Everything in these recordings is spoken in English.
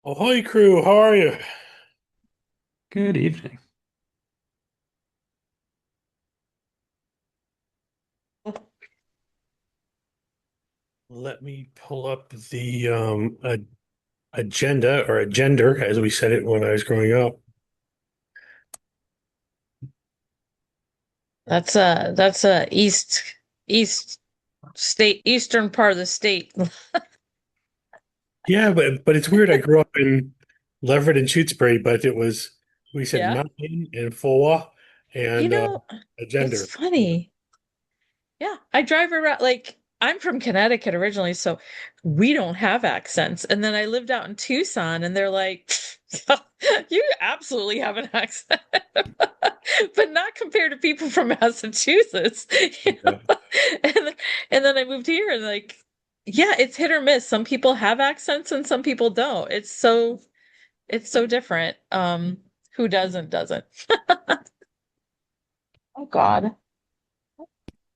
Ahoy, crew. How are you? Good evening. Let me pull up the agenda or agender, as we said it when I was growing up. That's a east state eastern part of the state. Yeah, but it's weird. I grew up in Leverett and Shutesbury, but we said Yeah. mountain and Fowa You and know, it's agender. funny. Yeah, I drive around like I'm from Connecticut originally, so we don't have accents. And then I lived out in Tucson and they're like, you absolutely have an accent. But not compared to people from Massachusetts. you know? Yeah. And then, and then I moved here and like, yeah, it's hit or miss. Some people have accents and some people don't. It's so different. Who doesn't. Oh God.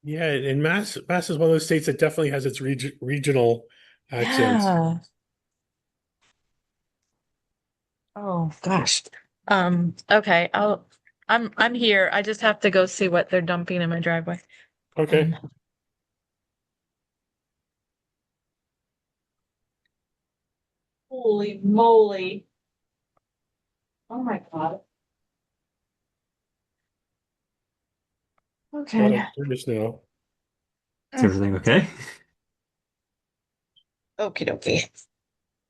Yeah, and Mass is one of those states that definitely has its regional accents. Yeah. Oh gosh. Okay. I'm here. I just have to go see what they're dumping in my driveway. Okay. Um, Holy moly. Oh my God. Thought Okay. I'm curious now. Is Mm. everything okay? Okie dokie.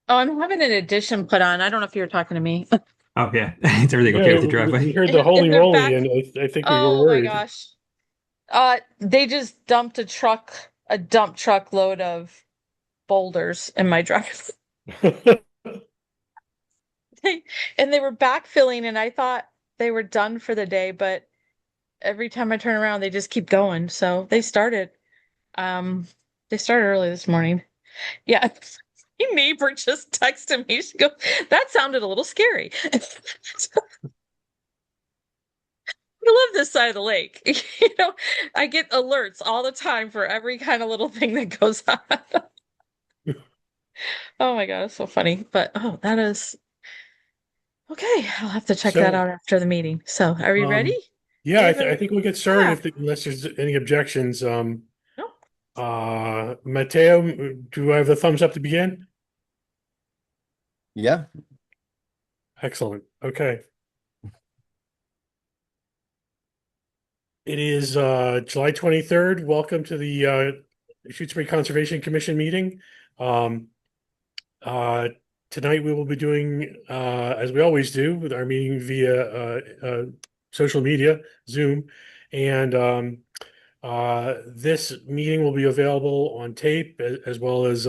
Oh, I'm having an addition put on. I don't know if you were talking to me. Oh yeah. Is everything okay Yeah, with the driveway? we heard the And holy they're moly, back. and I think we were Oh my worried. gosh. They just dumped a dump truck load of boulders in my driveway. And they were backfilling, and I thought they were done for the day, but every time I turn around, they just keep going. So um, they started early this morning. Yeah. My neighbor just texted me. She goes, that sounded a little scary. I live this side of the lake. I get alerts all the time for every kind of little thing that goes on. Oh my God, it's so funny. But oh, that is okay. I'll have to check that So, out after the meeting. So, are we ready? yeah, You have I a think we'll get started yeah. unless there's any objections. No. Matteo, do I have the thumbs up to begin? Yeah. Excellent. Okay. It is July 23rd. Welcome to the Shutesbury Conservation Commission meeting. Um, uh, Tonight we will be doing, as we always do, with our meeting via social media, Zoom, and this meeting will be available on tape as well as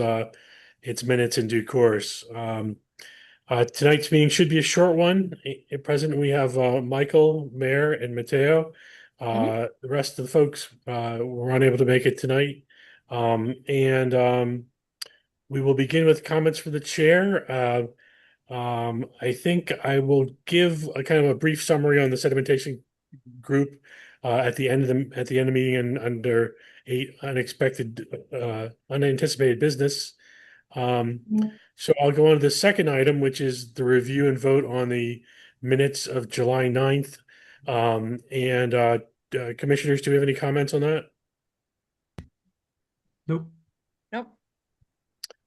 its minutes in due course. Tonight's meeting should be a short one. At present, we have Michael, Mayor, and Matteo. Mhm. The rest of the folks were unable to make it tonight. And We will begin with comments for the chair. I think I will give a kind of a brief summary on the sedimentation group at the end of the meeting and under unanticipated business. So I'll go on to the second item, which is the review and vote on the minutes of July 9th. And Commissioners, do we have any comments on that? Nope. Nope.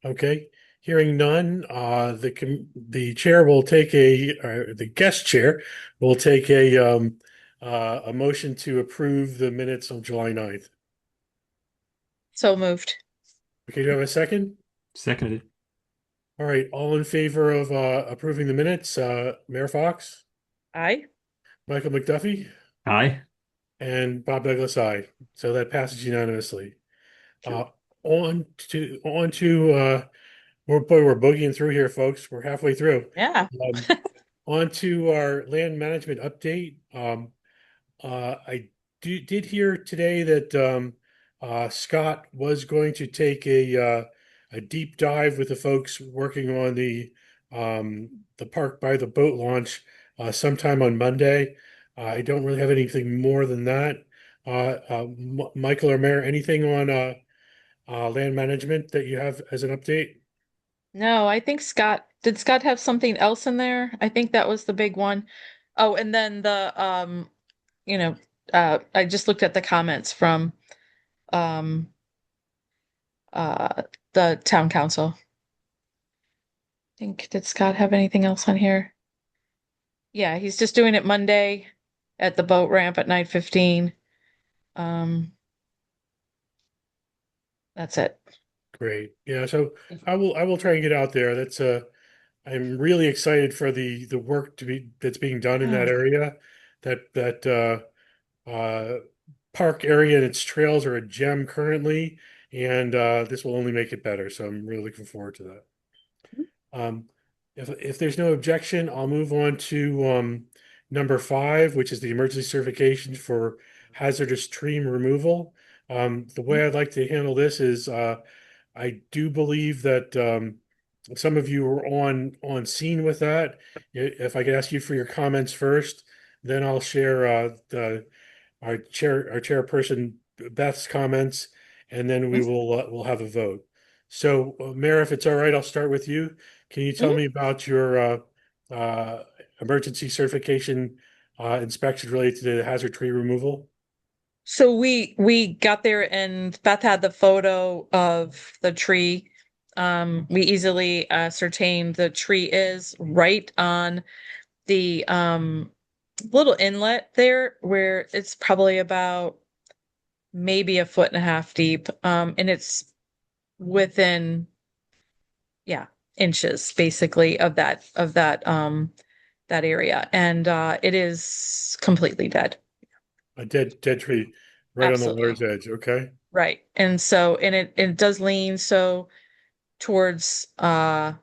Okay. Hearing none, the chair will take the guest chair will take a motion to approve the minutes of July 9th. So moved. Okay, do I have a second? Seconded. All right, all in favor of approving the minutes, Mayor Fox, Aye. Michael McDuffie, Aye. and Bob Douglas, aye. So that passes unanimously. Sure. Uh, on to we're boogieing through here, folks. We're halfway through. Yeah. Um, On to our land management update. I did hear today that Scott was going to take a deep dive with the folks working on the park by the boat launch sometime on Monday. I don't really have anything more than that. Michael or Mayor, anything on land management that you have as an update? No, I think did Scott have something else in there? I think that was the big one. Oh, and then you know, I just looked at the comments from um the town council. Did Scott have anything else on here? Yeah, he's just doing it Monday at the boat ramp at 9:15. Um, that's it. Great. Yeah, so I will try and get out there. I'm really excited for the work that's being done in that Mm. area. That park area and its trails are a gem currently, and this will only make it better. So I'm really looking forward to that. Um, if there's no objection, I'll move on to number 5, which is the emergency certification for hazardous tree removal. The way I'd like to handle this is I do believe that some of you are on scene with that. If I could ask you for your comments first, then I'll share our chairperson Beth's comments, and then we'll have a vote. So, Mayor, if it's all right, I'll start with you. Can you tell Mhm. me about your uh, emergency certification inspection related to the hazard tree removal? So we got there and Beth had the photo of the tree. We easily ascertained the tree is right on the little inlet there where it's probably about maybe a foot and a half deep. And it's within, yeah, inches basically of that area. And it is completely dead. A dead tree right on the Absolutely. water's edge. Okay. Right. And it does lean so towards a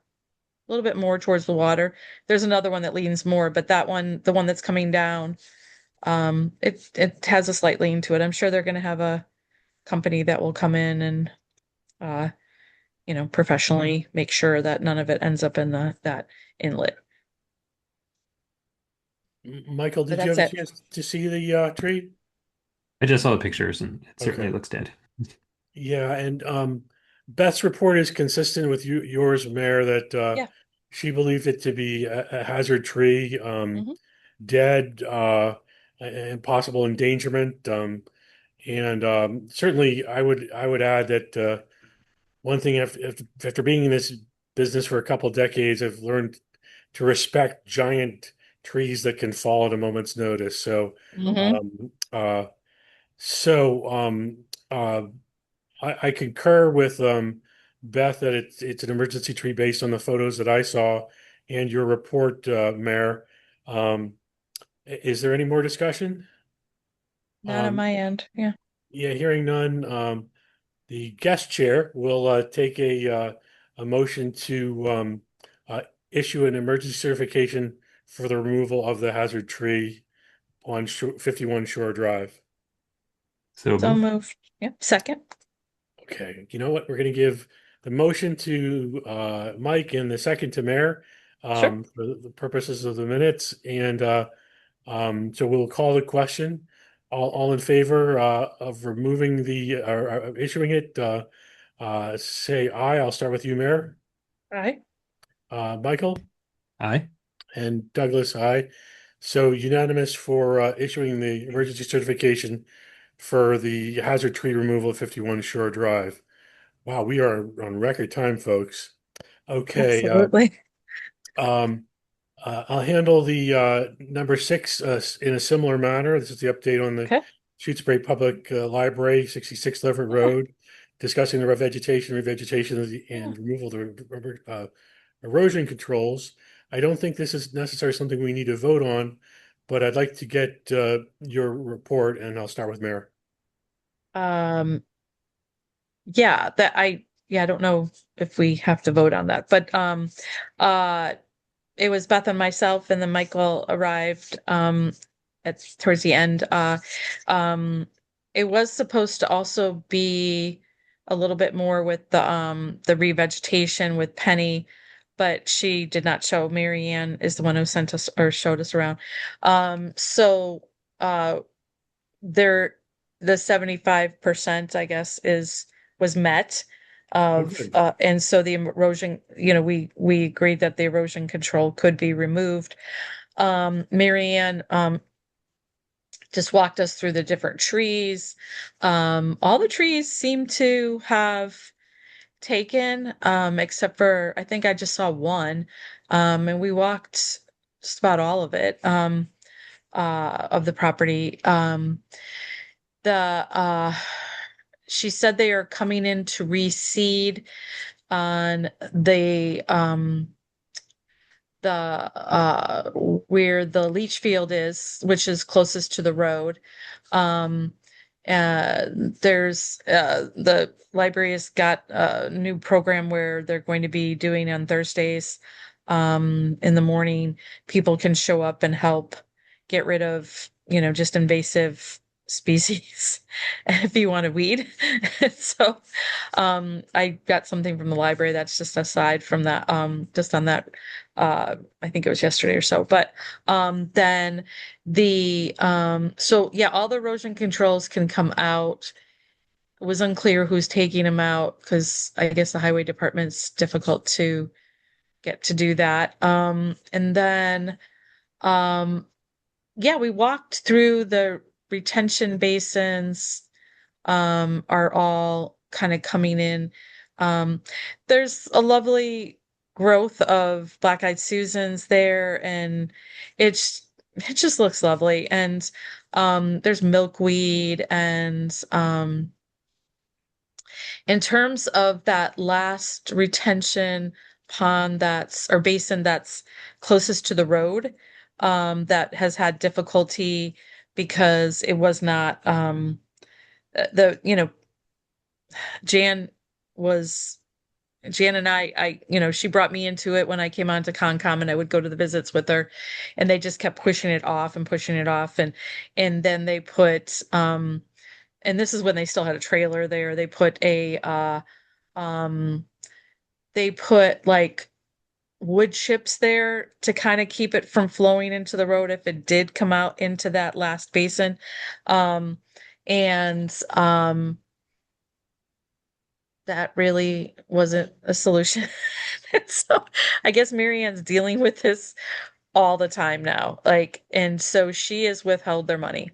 little bit more towards the water. There's another one that leans more, but that one, the one that's coming down, it has a slight lean to it. I'm sure they're going to have a company that will come in and uh professionally make sure that none of it ends up in that inlet. Michael, But did you have that's a it. chance to see the tree? I just saw the pictures and it certainly Okay. looks dead. Yeah, and Beth's report is consistent with yours, Mayor, that Yeah. she believed it to be a hazard tree, Hmm. dead, and possible endangerment. And certainly, I would add that one thing after being in this business for a couple of decades, I've learned to respect giant trees that can fall at a moment's notice. Hmm. Um, uh, so uh, I concur with Beth that it's an emergency tree based on the photos that I saw and your report, Mayor. Um, is there any more discussion? Not on Um, my end. Yeah. yeah, hearing none. The guest chair will take a motion to uh, issue an emergency certification for the removal of the hazard tree on 51 Shore Drive. So So moved. moved. Yep. Second. Okay, you know what? We're going to give the motion to Mike and the second to Mayor Sure. for the purposes of the minutes. And so we'll call the question. All in favor of removing or issuing it, say aye. I'll start with you, Mayor. All right. Michael Aye. and Douglas, aye. So unanimous for issuing the emergency certification for the hazard tree removal of 51 Shore Drive. Wow, we are on record time, folks. Okay, Absolutely. um, I'll handle the number 6 in a similar manner. This is the update on the Okay. Shutesbury Public Library, 66 Leverett Yeah. Road, discussing the revegetation Yeah. and removal of the erosion controls. I don't think this is necessarily something we need to vote on, but I'd like to get your report, and I'll start with Mayor. Um, yeah, I don't know if we have to vote on that, but uh it was Beth and myself, and then Michael arrived at towards the end. Um it was supposed to also be a little bit more with the revegetation with Penny, but she did not show. Mary Ann is the one who sent us or showed us around. So there the 75%, I guess, is was met. of, good. and so the erosion, we agreed that the erosion control could be removed. Mary Ann, just walked us through the different trees. All the trees seem to have taken, except for I think I just saw one. And we walked just about all of it, of the property. The She said they are coming in to reseed on where the leach field is, which is closest to the road. Um, there's the library has got a new program where they're going to be doing on Thursdays, in the morning. People can show up and help get rid of, just invasive species if you want to weed. So, I got something from the library that's just aside from that, just on that, I think it was yesterday or so. But then so yeah, all the erosion controls can come out. It was unclear who's taking them out because I guess the highway department's difficult to get to do that. And then um yeah, we walked through the retention basins, are all kind of coming in. Um, there's a lovely growth of black-eyed Susans there, and it just looks lovely. And there's milkweed, and in terms of that last retention pond that's or basin that's closest to the road, that has had difficulty because it was not the Jan was Jan and she brought me into it when I came on to Concom, and I would go to the visits with her, and they just kept pushing it off and pushing it off. And then they put, and this is when they still had a trailer there. Um, they put like wood chips there to kind of keep it from flowing into the road if it did come out into that last basin. And that really wasn't a solution. So I guess Marianne's dealing with this all the time now. And so she has withheld their money.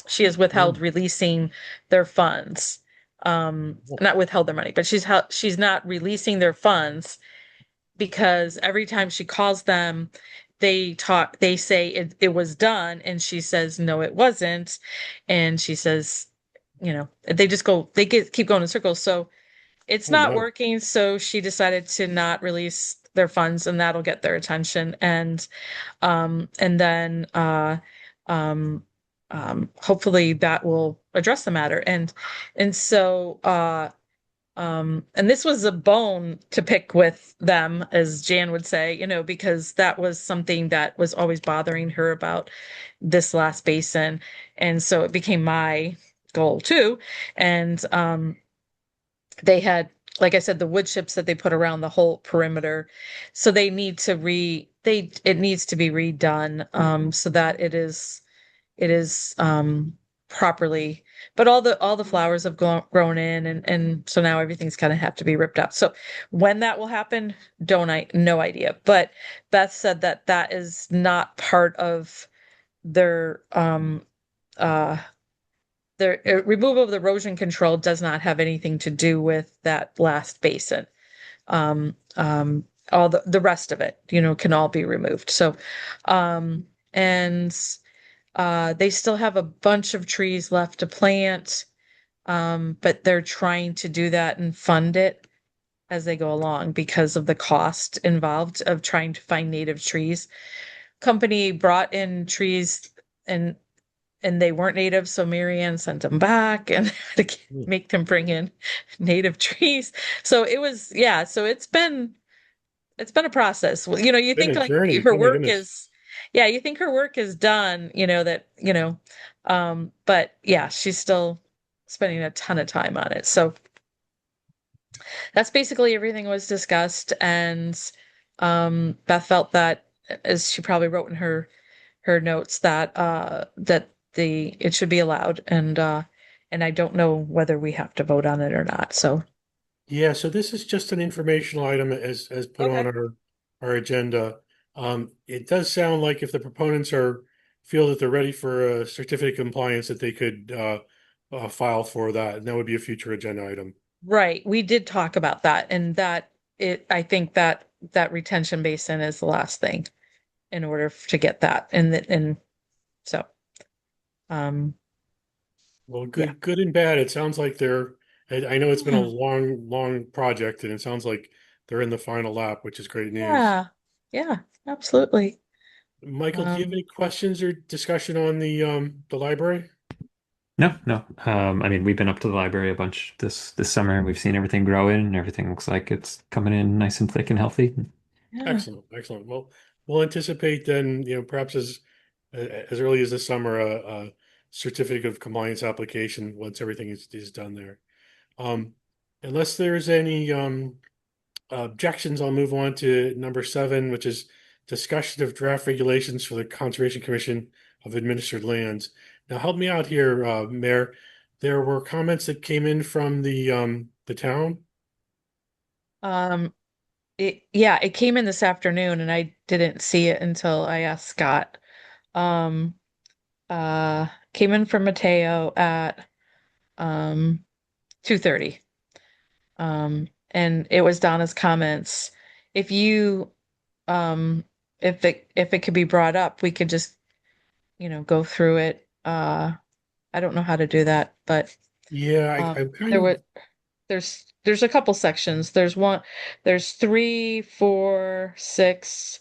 She has withheld releasing their funds. Not withheld their money, but she's not releasing their funds because every time she calls them, they say it was done, and she says, no, it wasn't. And she says, keep going in circles. So it's Oh, not no. working, so she decided to not release their funds, and that'll get their attention. And then hopefully that will address the matter. And so and this was a bone to pick with them, as Jan would say, because that was something that was always bothering her about this last basin. And so it became my goal too. And they had, like I said, the wood chips that they put around the whole perimeter. So it needs to be redone, so that it is properly, but all the flowers have grown in, and so now everything's kind of have to be ripped up. So when that will happen, no idea. But Beth said that that is not part of their uh the removal of the erosion control does not have anything to do with that last basin. All the rest of it, can all be removed. So, and they still have a bunch of trees left to plant, but they're trying to do that and fund it as they go along because of the cost involved of trying to find native trees. Company brought in trees, and they weren't native, so Marianne sent them back and had to make them bring in native trees. So it was, yeah. So it's been a process. Well, you Been think a like journey. her Oh, my work goodness. is, yeah, you think her work is done. But yeah, she's still spending a ton of time on it. So that's basically everything was discussed, and Beth felt that, as she probably wrote in her notes, that it should be allowed, and I don't know whether we have to vote on it or not. So Yeah, so this is just an informational item as put on Okay. our agenda. It does sound like if the proponents feel that they're ready for a certificate of compliance, that they could file for that, and that would be a future agenda item. Right. We did talk about that, and I think that retention basin is the last thing in order to get that. And so, um, Well, yeah. good and bad. It sounds like I know it's been a Yeah. long project, and it sounds like they're in the final lap, which is great news. Yeah. Yeah, absolutely. Michael, do you have Um, any questions or discussion on the library? No, no. I mean, we've been up to the library a bunch this summer. We've seen everything grow in, and everything looks like it's coming in nice and thick and healthy. yeah. Excellent, excellent. Well, we'll anticipate then, perhaps as early as this summer, a certificate of compliance application once everything is done there. Um, unless there's any objections, I'll move on to number 7, which is discussion of draft regulations for the Conservation Commission of Administered Lands. Now, help me out here, Mayor. There were comments that came in from the town. Um, it came in this afternoon and I didn't see it until I asked Scott. Um, Came in from Mateo at 2:30. And it was Donna's comments. If you if it could be brought up, we could just, go through it. I don't know how to do that, but Yeah, I'm kind there of. was there's a couple sections. There's 3, 4, 6,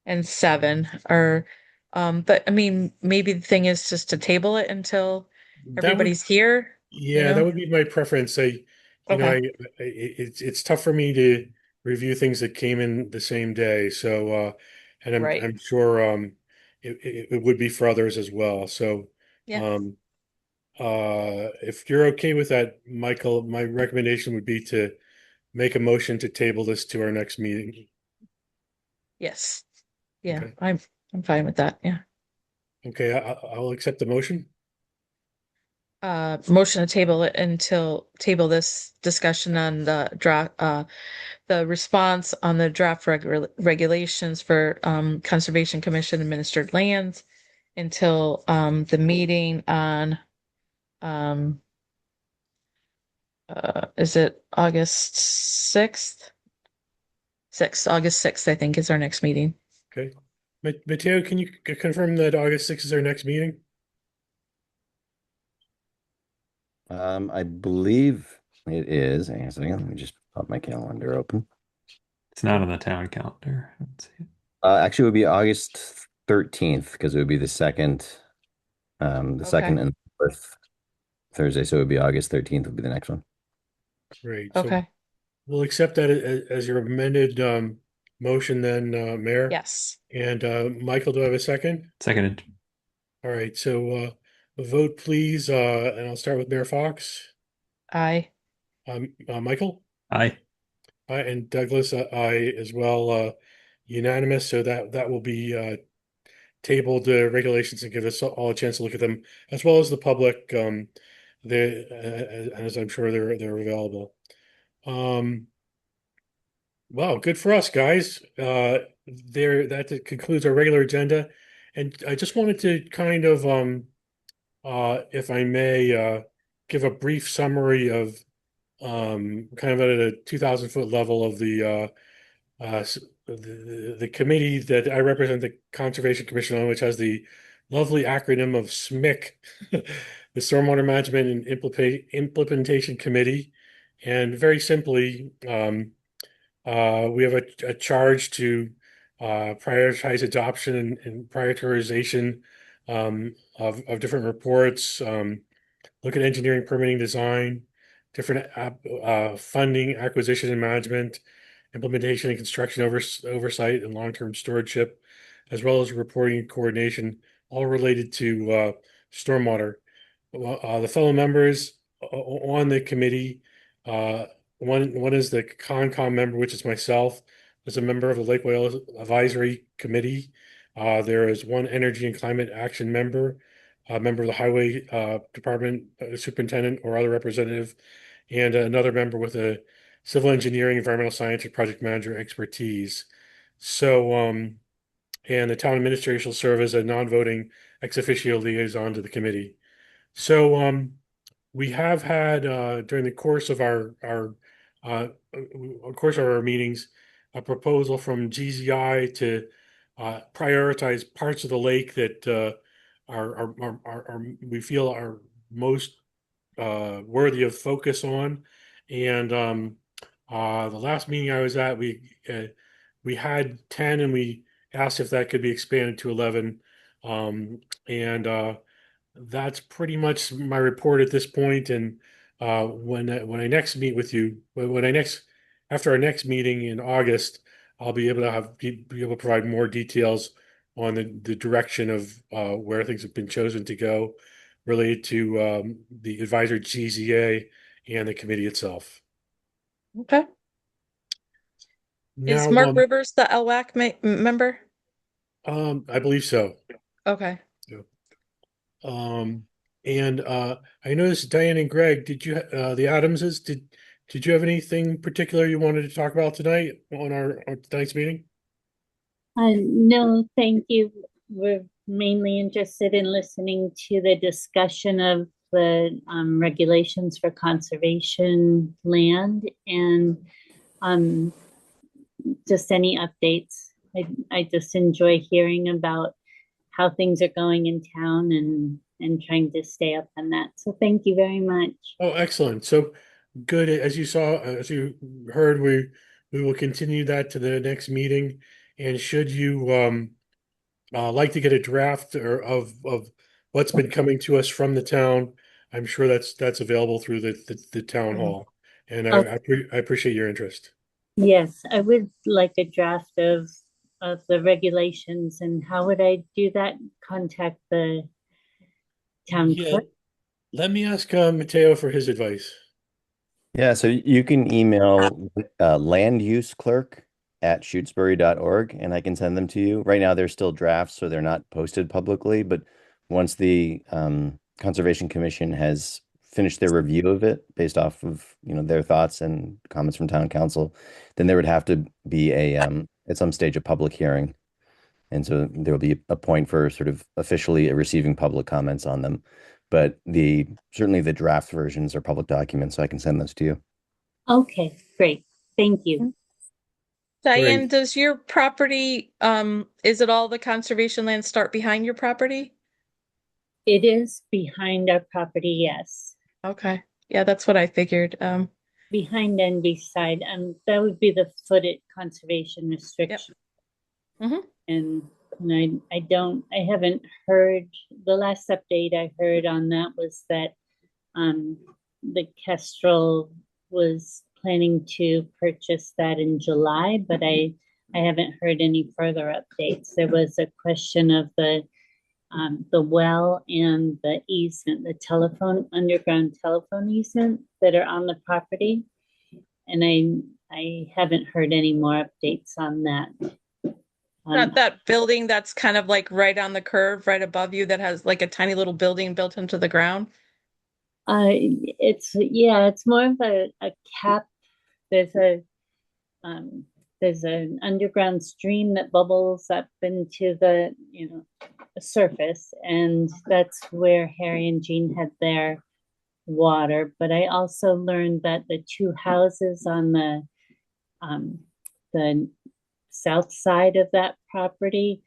and 7 or but I mean maybe the thing is just to table it until That would everybody's here, you Yeah, that know? would be my preference. Okay. It's tough for me to review things that came in the same day. So, and Right. I'm sure it would be for others as well. So, Yeah. um, if you're okay with that, Michael, my recommendation would be to make a motion to table this to our next meeting. Yes. Yeah. Okay. I'm fine with that. Yeah. Okay, I'll accept the motion. Motion to table this discussion on the response on the draft regulations for Conservation Commission administered lands until the meeting on um is it August 6th? 6th, August 6th, I think is our next meeting. Okay. Matteo, can you confirm that August 6th is our next meeting? I believe it is. Hang on a second. Let me just pop my calendar open. It's not on the town calendar. Let's see. Actually, it would be August 13th because it would be the Okay. second and fourth Thursday. So it would be August 13th would be the next one. Great. So Okay. we'll accept that as your amended motion then, Mayor. Yes. And Michael, do I have a second? Seconded. All right, so a vote please, and I'll start with Mayor Fox. I Michael? Aye. Aye, and Douglas, aye as well, unanimous. So that will be tabled regulations and give us all a chance to look at them, as well as the public. As I'm sure they're available. Um, Wow, good for us, guys. That concludes our regular agenda. And I just wanted to kind of if I may give a brief summary of kind of at a 2,000-foot level of the committee that I represent, the Conservation Commission on, which has the lovely acronym of SMIC, the Stormwater Management and Implementation Committee. And very simply, we have a charge to prioritize adoption and prioritization of different reports, look at engineering, permitting, design, different funding, acquisition and management, implementation and construction oversight, and long-term stewardship, as well as reporting and coordination, all related to stormwater. The fellow members on the committee, uh, one is the Concom member, which is myself, as a member of the Lake Wales Advisory Committee. There is one Energy and Climate Action member, a member of the Highway Department Superintendent or other representative, and another member with a civil engineering, environmental science, or project manager expertise. So, and the town administrator shall serve as a non-voting ex officio liaison to the committee. So, we have had during the course of our meetings a proposal from GZI to prioritize parts of the lake that are we feel are most worthy of focus on. And the last meeting I was at, we had 10, and we asked if that could be expanded to 11. And that's pretty much my report at this point. And when I next meet with you, when I next after our next meeting in August, I'll be able to be able to provide more details on the direction of where things have been chosen to go related to the advisor GZA and the committee itself. Okay. Is Now, Mark Rivers the LWAC member? I believe so. Okay. Um, and I noticed Diane and Greg, the Adamses, did you have anything particular you wanted to talk about tonight on tonight's meeting? No, thank you. We're mainly interested in listening to the discussion of the regulations for conservation land and just any updates. I just enjoy hearing about how things are going in town and trying to stay up on that. So thank you very much. Oh, excellent. So good. As you heard, we will continue that to the next meeting. And should you like to get a draft of what's been coming to us from the town, I'm sure that's available through the town hall. And I appreciate your interest. Yes, I would like a draft of the regulations. And how would I do that? Contact the town Yeah, clerk? let me ask Mateo for his advice. Yeah, so you can email landuseclerk@shutesbury.org and I can send them to you. Right now, they're still drafts, so they're not posted publicly. But once the Conservation Commission has finished their review of it based off of their thoughts and comments from town council, then there would have to be at some stage a public hearing. And so there will be a point for sort of officially receiving public comments on them. But certainly the draft versions are public documents, so I can send those to you. Okay, great. Thank you. Diane, Great. does your property, is it all the conservation land start behind your property? It is behind our property, yes. Okay. Yeah, that's what I figured. Behind and beside, that would be the footed conservation restriction. Mhm. And I haven't heard, the last update I heard on that was that the Kestrel was planning to purchase that in July, but I haven't heard any further updates. There was a question of the well and the easement, the underground telephone easement that are on the property. And I haven't heard any more updates on that. Not that building that's kind of like right on the curve, right above you, that has like a tiny little building built into the ground. It's more of a cap. There's an underground stream that bubbles up into the surface, and that's where Harry and Jean had their water. But I also learned that the two houses on the south side of that property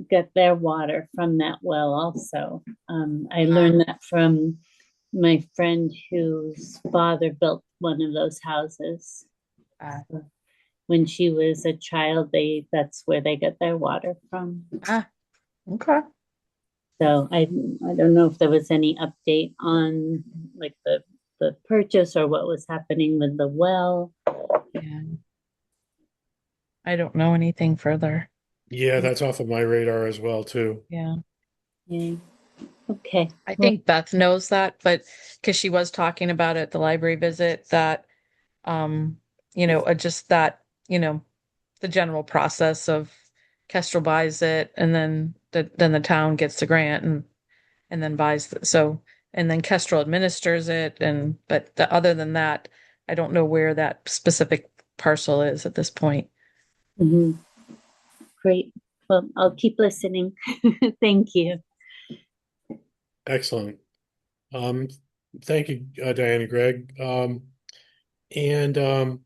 get their water from that well also. I learned that from my friend whose father built one of those houses. When she was a child, that's where they get their water from. Okay. So I don't know if there was any update on like the purchase or what was happening with the well. Yeah. I don't know anything further. Yeah, that's off of my radar as well, too. Yeah. Yeah. Okay. I think Beth knows that, but because she was talking about it at the library visit that, just that, the general process of Kestrel buys it and then the town gets the grant and then buys and then Kestrel administers it. But other than that, I don't know where that specific parcel is at this point. Mhm. Great. Well, I'll keep listening. Thank you. Excellent. Um, thank you, Diane and Greg. And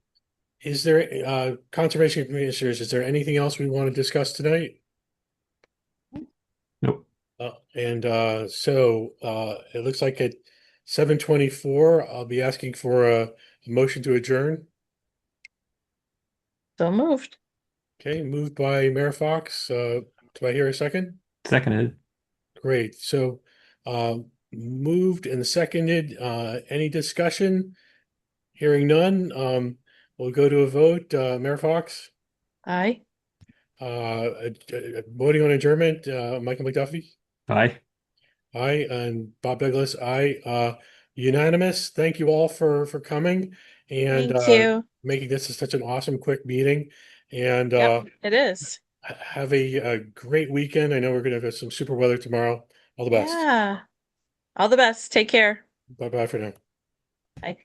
is there Conservation Commissioners, is there anything else we want to discuss tonight? Nope. It looks like at 7:24, I'll be asking for a motion to adjourn. So moved. Okay, moved by Mayor Fox. Do I hear a second? Seconded. Great. So, moved and seconded. Any discussion? Hearing none. We'll go to a vote. Mayor Fox, Aye. voting on adjournment. Michael McDuffie, Bye. aye, and Bob Douglas, aye. Unanimous. Thank you all for coming and Thank you. making this such an awesome, quick meeting. And Yep, it is. have a great weekend. I know we're going to have some super weather tomorrow. All the best. Yeah. All the best. Take care. Bye bye for now. Bye.